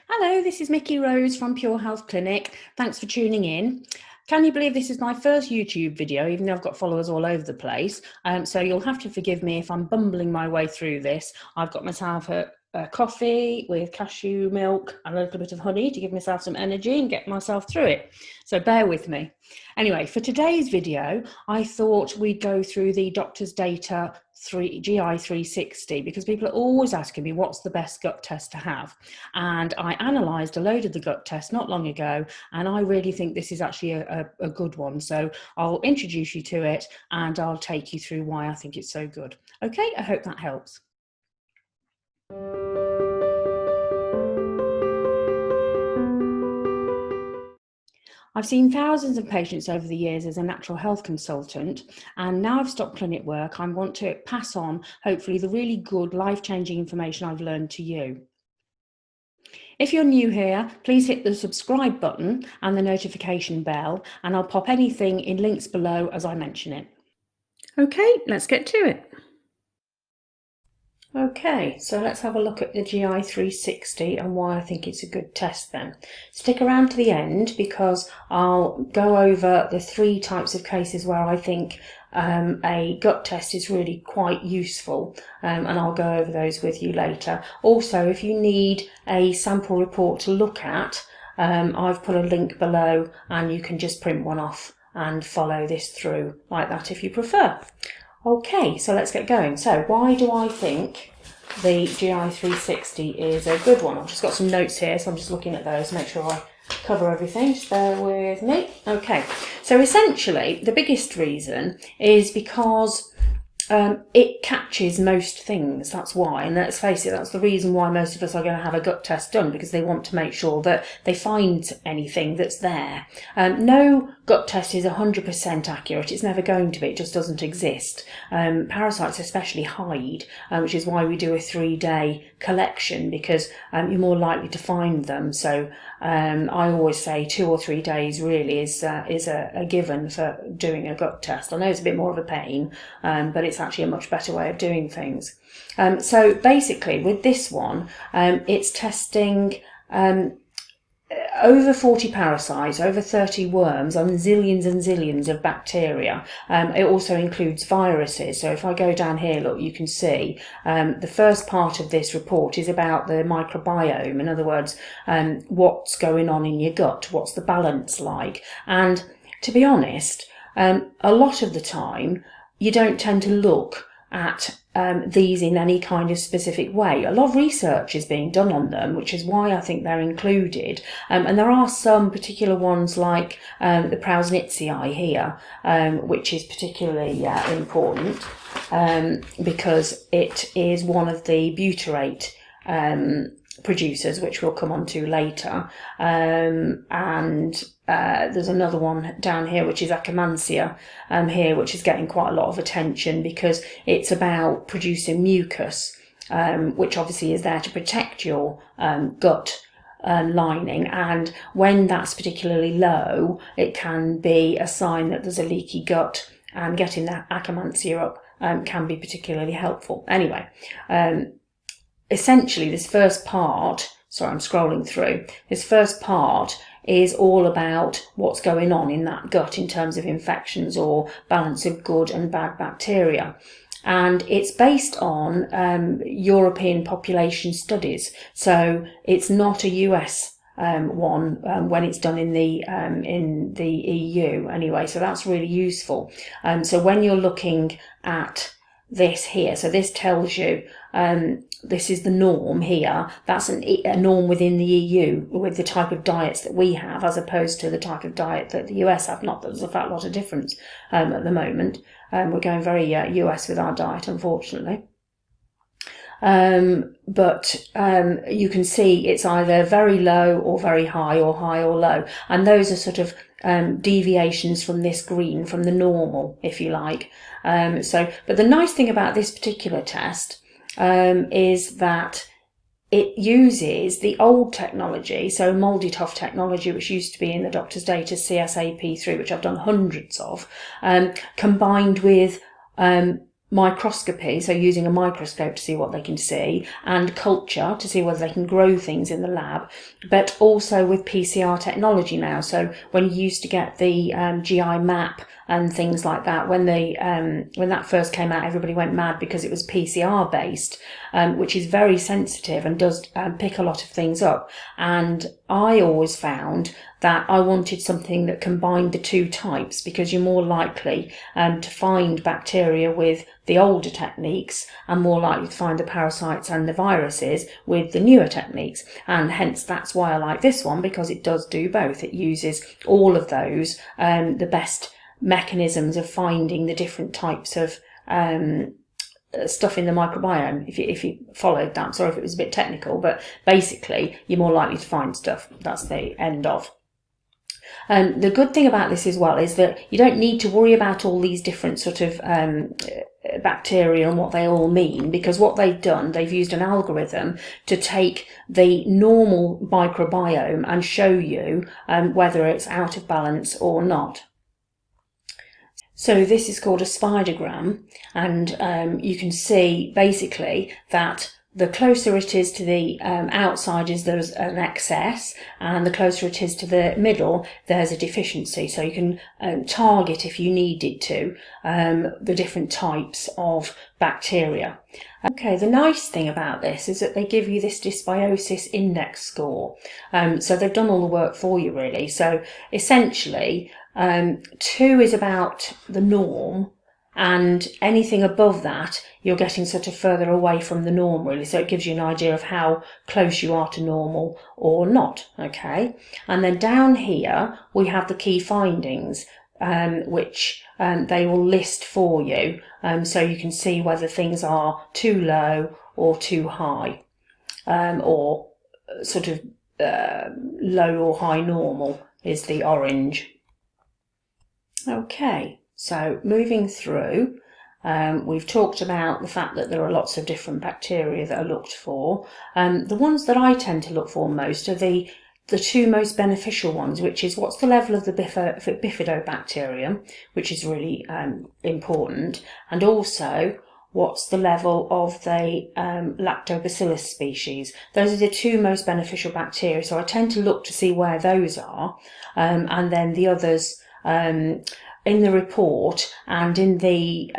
Hello, this is Mickey Rose from Pure Health Clinic. Thanks for tuning in. Can you believe this is my first YouTube video, even though I've got followers all over the place? So you'll have to forgive me if I'm bumbling my way through this. I've got myself a coffee with cashew milk and a little bit of honey to give myself some energy and get myself through it. So bear with me. Anyway, for today's video, I thought we'd go through the doctor's data GI360 because people are always asking me what's the best gut test to have. And I analysed a load of the gut tests not long ago, and I really think this is actually a good one. So I'll introduce you to it and I'll take you through why I think it's so good. Okay, I hope that helps. I've seen thousands of patients over the years as a natural health consultant, and now I've stopped clinic work, I want to pass on, hopefully, the really good, life-changing information I've learned to you. If you're new here, please hit the subscribe button and the notification bell, and I'll pop anything in links below as I mention it. Okay, let's get to it. Okay, so let's have a look at the GI360 and why I think it's a good test then. Stick around to the end because I'll go over the 3 types of cases where I think a gut test is really quite useful, and I'll go over those with you later. Also, if you need a sample report to look at, I've put a link below and you can just print one off and follow this through like that if you prefer. Okay, so let's get going. So why do I think the GI360 is a good one? I've just got some notes here, so I'm just looking at those to make sure I cover everything. Just bear with me. Okay, so essentially the biggest reason is because it catches most things. That's why, and let's face it, that's the reason why most of us are going to have a gut test done, because they want to make sure that they find anything that's there. No gut test is 100% accurate. It's never going to be. It just doesn't exist. Parasites especially hide, which is why we do a 3-day collection, because you're more likely to find them. So I always say 2 or 3 days really is a given for doing a gut test. I know it's a bit more of a pain, but it's actually a much better way of doing things. So basically with this one, it's testing over 40 parasites, over 30 worms, and zillions of bacteria. It also includes viruses. So if I go down here, look, you can see the first part of this report is about the microbiome. In other words, what's going on in your gut, what's the balance like. And to be honest, a lot of the time, you don't tend to look at these in any kind of specific way. A lot of research is being done on them, which is why I think they're included. And there are some particular ones like the Prausnitzii here, which is particularly important because it is one of the butyrate producers, which we'll come on to later. There's another one down here, which is Akkermansia here, which is getting quite a lot of attention because it's about producing mucus, which obviously is there to protect your gut lining, and when that's particularly low, it can be a sign that there's a leaky gut, and getting that Akkermansia up can be particularly helpful. Anyway, essentially this first part, sorry, I'm scrolling through, this first part is all about what's going on in that gut in terms of infections or balance of good and bad bacteria. And it's based on European population studies. So it's not a US one when it's done in the EU anyway. So that's really useful. So when you're looking at this here, so this tells you this is the norm here. That's a norm within the EU with the type of diets that we have, as opposed to the type of diet that the US have. Not that there's a fat lot of difference at the moment. We're going very US with our diet, unfortunately. But you can see it's either very low or very high or low. And those are sort of deviations from this green, from the normal, if you like. But the nice thing about this particular test is that it uses the old technology, so MALDI-TOF technology, which used to be in the doctor's data, CSAP3, which I've done hundreds of, combined with microscopy, so using a microscope to see what they can see, and culture to see whether they can grow things in the lab, but also with PCR technology now. So when you used to get the GI map and things like that, when that first came out, everybody went mad because it was PCR based, which is very sensitive and does pick a lot of things up. And I always found that I wanted something that combined the two types, because you're more likely to find bacteria with the older techniques and more likely to find the parasites and the viruses with the newer techniques. And hence that's why I like this one, because it does do both. It uses all of those, the best mechanisms of finding the different types of stuff in the microbiome. If you followed that, sorry if it was a bit technical, but basically you're more likely to find stuff. That's the end of. The good thing about this as well is that you don't need to worry about all these different sort of bacteria and what they all mean, because what they've done, they've used an algorithm to take the normal microbiome and show you whether it's out of balance or not. So this is called a spidergram, and you can see basically that the closer it is to the outsiders, there's an excess, and the closer it is to the middle, there's a deficiency. So you can target, if you needed to, the different types of bacteria. Okay, the nice thing about this is that they give you this dysbiosis index score. So they've done all the work for you, really. So essentially, 2 is about the norm, and anything above that you're getting sort of further away from the norm, really. So it gives you an idea of how close you are to normal or not. Okay, and then down here we have the key findings, which they will list for you, so you can see whether things are too low or too high, or sort of low or high normal is the orange. Okay, so moving through, we've talked about the fact that there are lots of different bacteria that are looked for. The ones that I tend to look for most are the 2 most beneficial ones, which is what's the level of the bifidobacterium, which is really important, and also what's the level of the lactobacillus species. Those are the 2 most beneficial bacteria, so I tend to look to see where those are, and then the others in the report and in the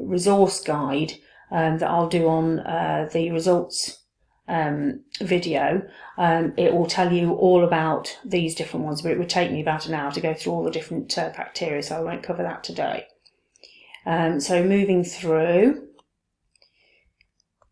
resource guide that I'll do on the results video. It will tell you all about these different ones, but it would take me about an hour to go through all the different bacteria, so I won't cover that today. So moving through,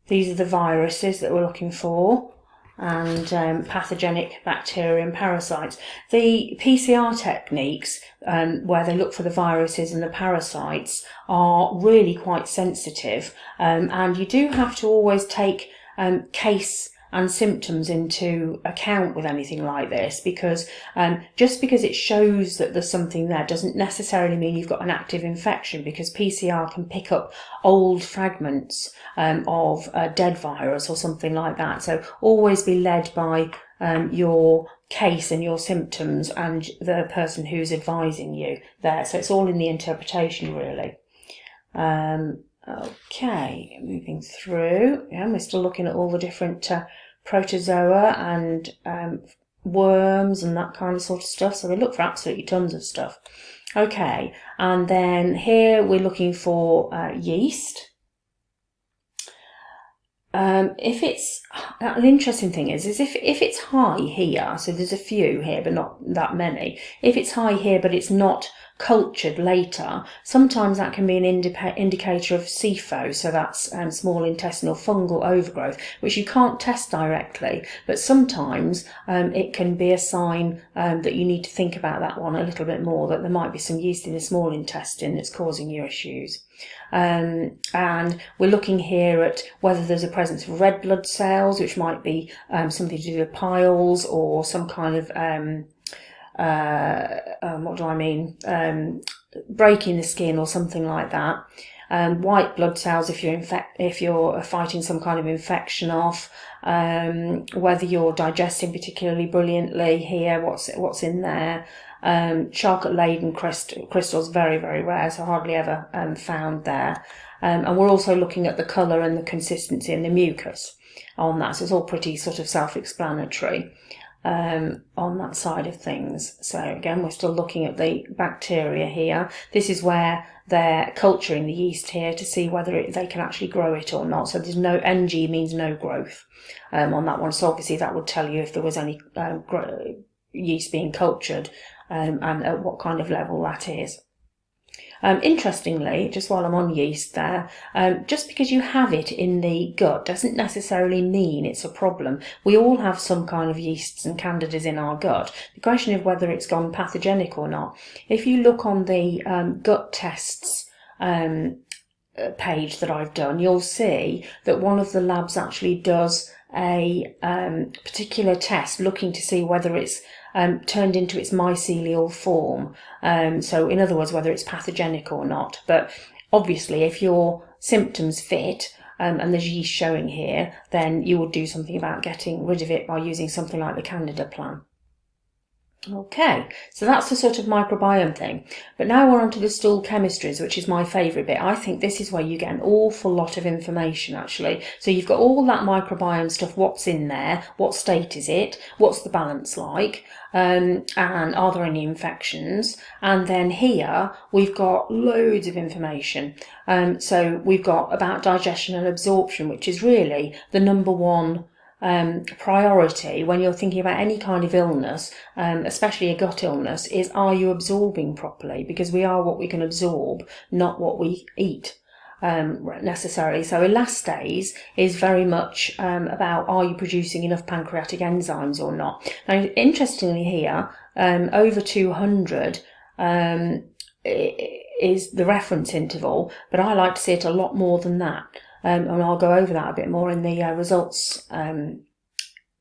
these are the viruses that we're looking for, and pathogenic bacteria and parasites. The PCR techniques, where they look for the viruses and the parasites, are really quite sensitive, and you do have to always take case and symptoms into account with anything like this, because just because it shows that there's something there doesn't necessarily mean you've got an active infection, because PCR can pick up old fragments of a dead virus or something like that. So always be led by your case and your symptoms and the person who's advising you there. So it's all in the interpretation, really. Okay, moving through, we're still looking at all the different protozoa and worms and that kind of sort of stuff. So they look for absolutely tons of stuff. Okay, and then here we're looking for yeast. If it's, an interesting thing is if it's high here, so there's a few here but not that many, if it's high here but it's not cultured later, sometimes that can be an indicator of SIFO, so that's small intestinal fungal overgrowth, which you can't test directly, but sometimes it can be a sign that you need to think about that one a little bit more, that there might be some yeast in the small intestine that's causing you issues. And we're looking here at whether there's a presence of red blood cells, which might be something to do with piles or some kind of what do I mean, breaking the skin or something like that. White blood cells if you're fighting some kind of infection off, whether you're digesting particularly brilliantly here, what's in there. Chocolate laden crystals, very, very rare, so hardly ever found there. And we're also looking at the colour and the consistency and the mucus on that. So it's all pretty sort of self-explanatory on that side of things. So again, we're still looking at the bacteria here. This is where they're culturing the yeast here to see whether they can actually grow it or not. So there's no, NG means no growth on that one. So obviously that would tell you if there was any yeast being cultured and at what kind of level that is. Interestingly, just while I'm on yeast there, just because you have it in the gut doesn't necessarily mean it's a problem. We all have some kind of yeasts and candidas in our gut. The question of whether it's gone pathogenic or not. If you look on the gut tests page that I've done, you'll see that one of the labs actually does a particular test looking to see whether it's turned into its mycelial form. So in other words, whether it's pathogenic or not. But obviously, if your symptoms fit and there's yeast showing here, then you would do something about getting rid of it by using something like the Candida plan. Okay, so that's the sort of microbiome thing. But now we're on to the stool chemistries, which is my favourite bit. I think this is where you get an awful lot of information, actually. So you've got all that microbiome stuff, what's in there, what state is it, what's the balance like, and are there any infections? And then here we've got loads of information. So we've got about digestion and absorption, which is really the number one priority when you're thinking about any kind of illness, especially a gut illness, is are you absorbing properly? Because we are what we can absorb, not what we eat necessarily. So elastase is very much about are you producing enough pancreatic enzymes or not. Now, interestingly here, over 200 is the reference interval, but I like to see it a lot more than that. And I'll go over that a bit more in the results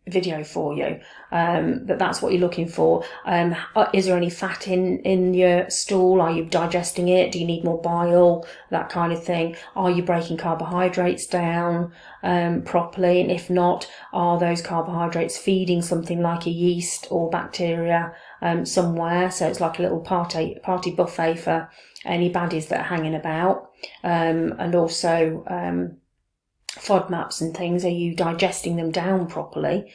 video for you. But that's what you're looking for. Is there any fat in your stool? Are you digesting it? Do you need more bile? That kind of thing. Are you breaking carbohydrates down properly? And if not, are those carbohydrates feeding something like a yeast or bacteria somewhere? So it's like a little party buffet for any baddies that are hanging about. And also FODMAPs and things, are you digesting them down properly?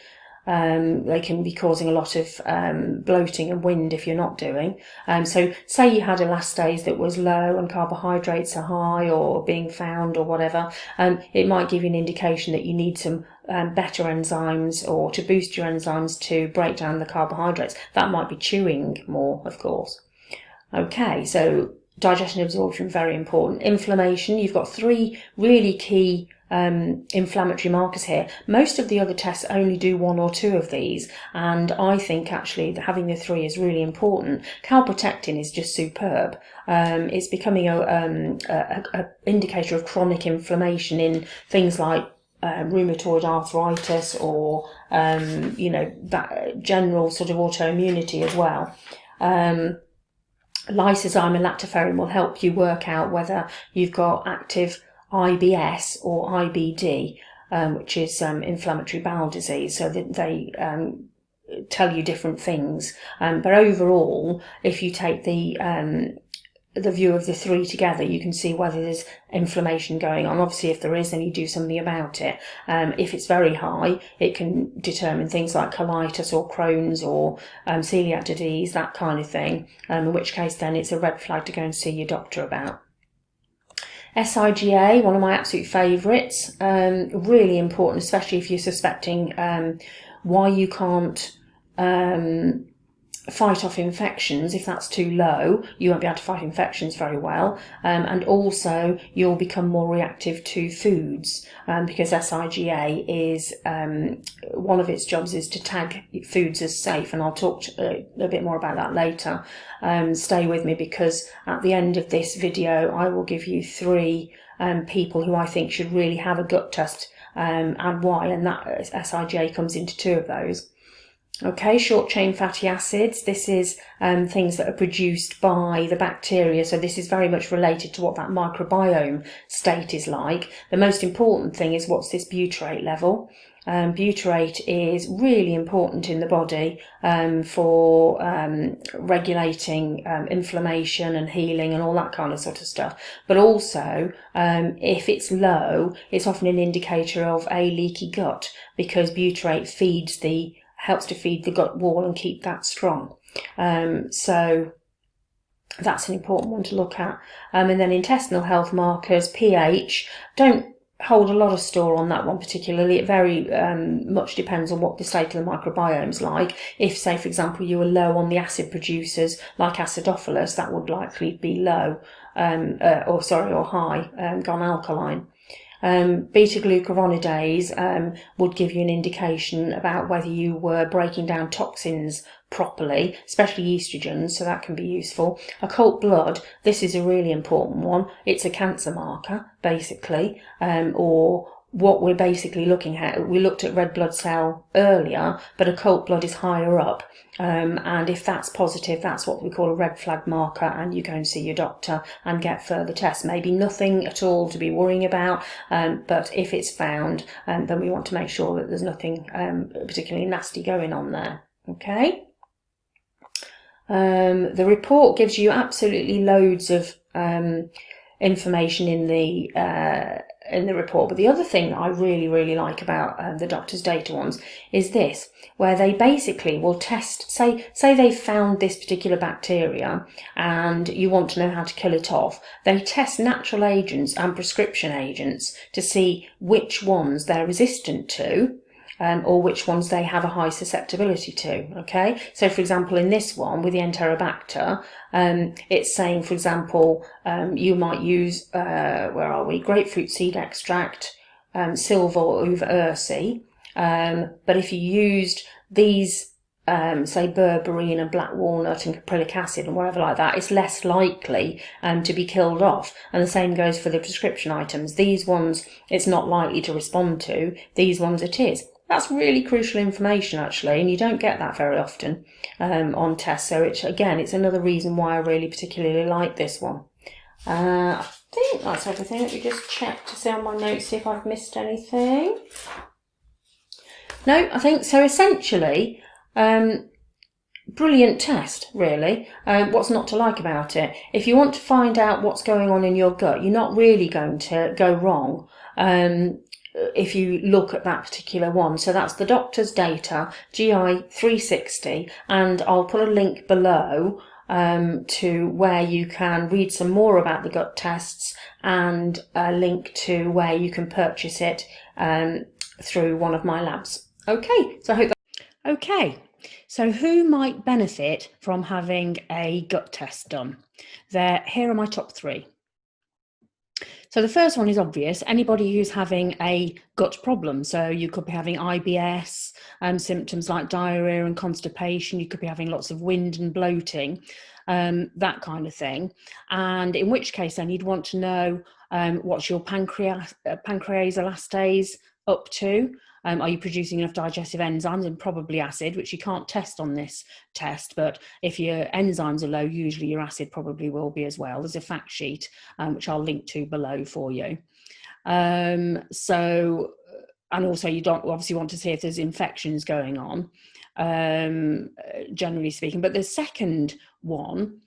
They can be causing a lot of bloating and wind if you're not doing. So say you had elastase that was low and carbohydrates are high or being found or whatever, it might give you an indication that you need some better enzymes or to boost your enzymes to break down the carbohydrates. That might be chewing more, of course. Okay, so digestion and absorption, very important. Inflammation, you've got three really key inflammatory markers here. Most of the other tests only do one or two of these, and I think actually that having the three is really important. Calprotectin is just superb. It's becoming a indicator of chronic inflammation in things like rheumatoid arthritis or that general sort of autoimmunity as well. Lysozyme and lactoferrin will help you work out whether you've got active IBS or IBD, which is inflammatory bowel disease. So that they tell you different things. But overall, if you take the view of the three together, you can see whether there's inflammation going on. Obviously, if there is, then you do something about it. If it's very high, it can determine things like colitis or Crohn's or celiac disease, that kind of thing, in which case then it's a red flag to go and see your doctor about. SIGA, one of my absolute favourites, really important, especially if you're suspecting why you can't fight off infections. If that's too low, you won't be able to fight infections very well, and also you'll become more reactive to foods, because SIGA is one of its jobs is to tag foods as safe, and I'll talk a bit more about that later. Stay with me, because at the end of this video I will give you three people who I think should really have a gut test, and why, and that SIGA comes into two of those. Okay, short chain fatty acids, this is things that are produced by the bacteria, so this is very much related to what that microbiome state is like. The most important thing is what's this butyrate level, Butyrate is really important in the body for regulating inflammation and healing and all that kind of sort of stuff. But also, if it's low, it's often an indicator of a leaky gut, because butyrate helps to feed the gut wall and keep that strong. So that's an important one to look at. And then intestinal health markers, pH, don't hold a lot of store on that one particularly. It very much depends on what the state of the microbiome is like. If, say, for example, you were low on the acid producers like acidophilus, that would likely be low, or high, gone alkaline. Beta-glucuronidase would give you an indication about whether you were breaking down toxins properly, especially estrogens, so that can be useful. Occult blood, this is a really important one. It's a cancer marker, basically, or what we're basically looking at. We looked at red blood cell earlier, but occult blood is higher up. And if that's positive, that's what we call a red flag marker, and you go and see your doctor and get further tests. Maybe nothing at all to be worrying about, but if it's found, then we want to make sure that there's nothing particularly nasty going on there. Okay. The report gives you absolutely loads of information in the report, but the other thing that I really like about the doctor's data ones is this, where they basically will test, say they found this particular bacteria and you want to know how to kill it off. They test natural agents and prescription agents to see which ones they're resistant to, or which ones they have a high susceptibility to. Okay, so for example, in this one with the Enterobacter, it's saying, for example, you might use grapefruit seed extract, silver or uva ursi, but if you used these say berberine and black walnut and caprylic acid and whatever like that, it's less likely to be killed off. And the same goes for the prescription items. These ones it's not likely to respond to, these ones it is. That's really crucial information, actually, and you don't get that very often on tests. So it's another reason why I really particularly like this one. I think that's everything. Let me just check to see on my notes, see if I've missed anything. No, I think so. Essentially, brilliant test, really. What's not to like about it? If you want to find out what's going on in your gut, you're not really going to go wrong if you look at that particular one. So that's the doctor's data, GI360, and I'll put a link below to where you can read some more about the gut tests, and a link to where you can purchase it through one of my labs. Okay, so I hope that... Okay, so who might benefit from having a gut test done? Here are my top 3. So the first one is obvious, anybody who's having a gut problem. So you could be having IBS, symptoms like diarrhoea and constipation. You could be having lots of wind and bloating, that kind of thing. And in which case then you'd want to know what's your pancreas elastase up to. Are you producing enough digestive enzymes, and probably acid, which you can't test on this test, but if your enzymes are low, usually your acid probably will be as well. There's a fact sheet which I'll link to below for you. And also you don't obviously want to see if there's infections going on, generally speaking. But the second one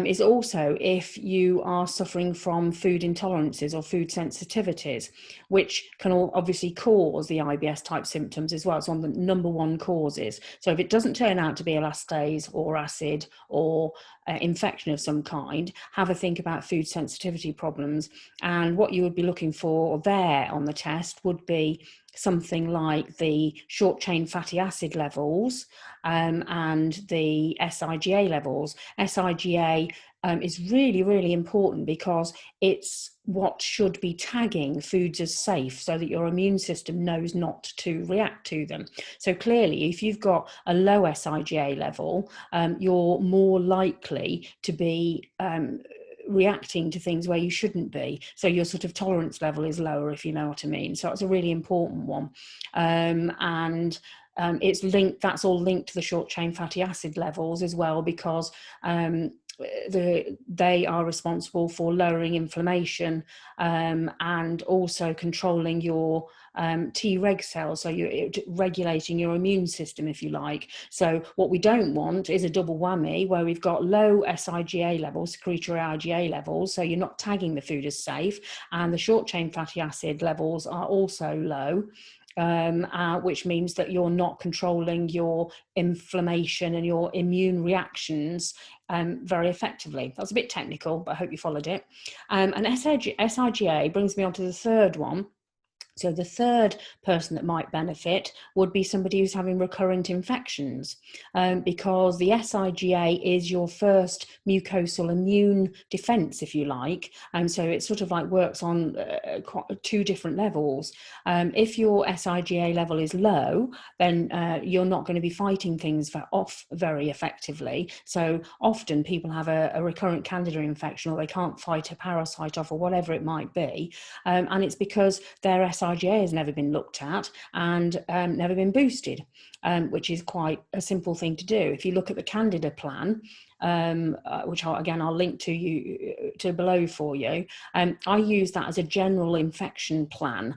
is also if you are suffering from food intolerances or food sensitivities, which can all obviously cause the IBS type symptoms as well. It's one of the number 1 causes. So if it doesn't turn out to be elastase or acid or infection of some kind, have a think about food sensitivity problems. And what you would be looking for there on the test would be something like the short chain fatty acid levels and the SIGA levels. SIGA is really important because it's what should be tagging foods as safe so that your immune system knows not to react to them. So clearly, if you've got a low SIGA level, you're more likely to be reacting to things where you shouldn't be. So your sort of tolerance level is lower, if you know what I mean. So it's a really important one. It's linked, that's all linked to the short chain fatty acid levels as well, because they are responsible for lowering inflammation and also controlling your T-reg cells, so you're regulating your immune system, if you like. So what we don't want is a double whammy where we've got low SIGA levels, secretory IgA levels, so you're not tagging the food as safe, and the short-chain fatty acid levels are also low. Which means that you're not controlling your inflammation and your immune reactions very effectively. That was a bit technical, but I hope you followed it. And SIGA brings me on to the third one. So the third person that might benefit would be somebody who's having recurrent infections, because the SIGA is your first mucosal immune defense, if you like. And so it sort of like works on two different levels. If your SIGA level is low, then you're not going to be fighting things off very effectively. So often people have a recurrent candida infection, or they can't fight a parasite off, or whatever it might be. And it's because their SIGA has never been looked at and never been boosted, which is quite a simple thing to do. If you look at the Candida plan, which I'll link to below for you, I use that as a general infection plan.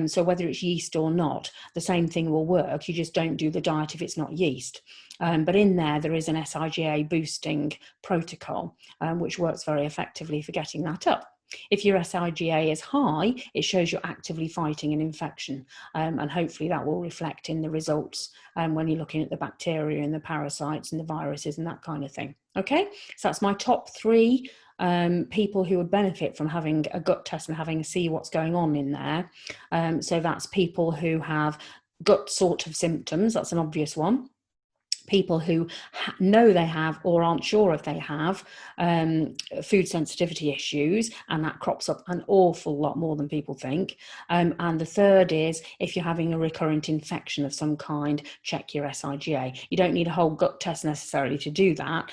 So whether it's yeast or not, the same thing will work. You just don't do the diet if it's not yeast. But in there is an SIGA boosting protocol, which works very effectively for getting that up. If your SIGA is high, it shows you're actively fighting an infection, and hopefully that will reflect in the results when you're looking at the bacteria and the parasites and the viruses and that kind of thing. Okay, so that's my top three people who would benefit from having a gut test and having a see what's going on in there. So that's people who have gut sort of symptoms, that's an obvious one. People who know they have or aren't sure if they have food sensitivity issues, and that crops up an awful lot more than people think. And the third is if you're having a recurrent infection of some kind, check your SIGA. You don't need a whole gut test necessarily to do that.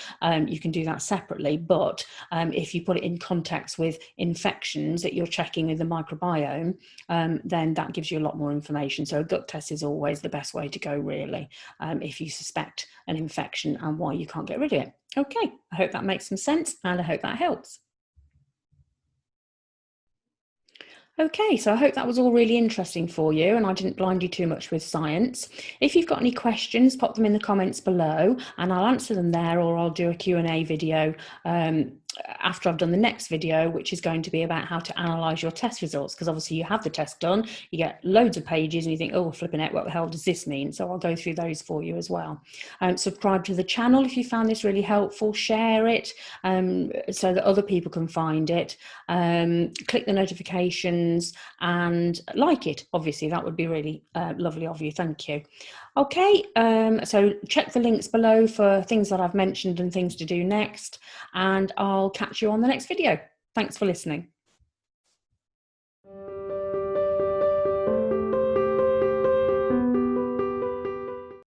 You can do that separately, but if you put it in context with infections that you're checking with the microbiome, then that gives you a lot more information. So a gut test is always the best way to go, really, if you suspect an infection and why you can't get rid of it. Okay, I hope that makes some sense, and I hope that helps. Okay, so I hope that was all really interesting for you and I didn't blind you too much with science. If you've got any questions, pop them in the comments below and I'll answer them there, or I'll do a Q&A video after I've done the next video, which is going to be about how to analyse your test results, because obviously you have the test done, you get loads of pages and you think, oh, flipping heck, what the hell does this mean? So I'll go through those for you as well. Subscribe to the channel if you found this really helpful, share it so that other people can find it, click the notifications and like it, obviously that would be really lovely of you, thank you. Okay, so check the links below for things that I've mentioned and things to do next, and I'll catch you on the next video. Thanks for listening.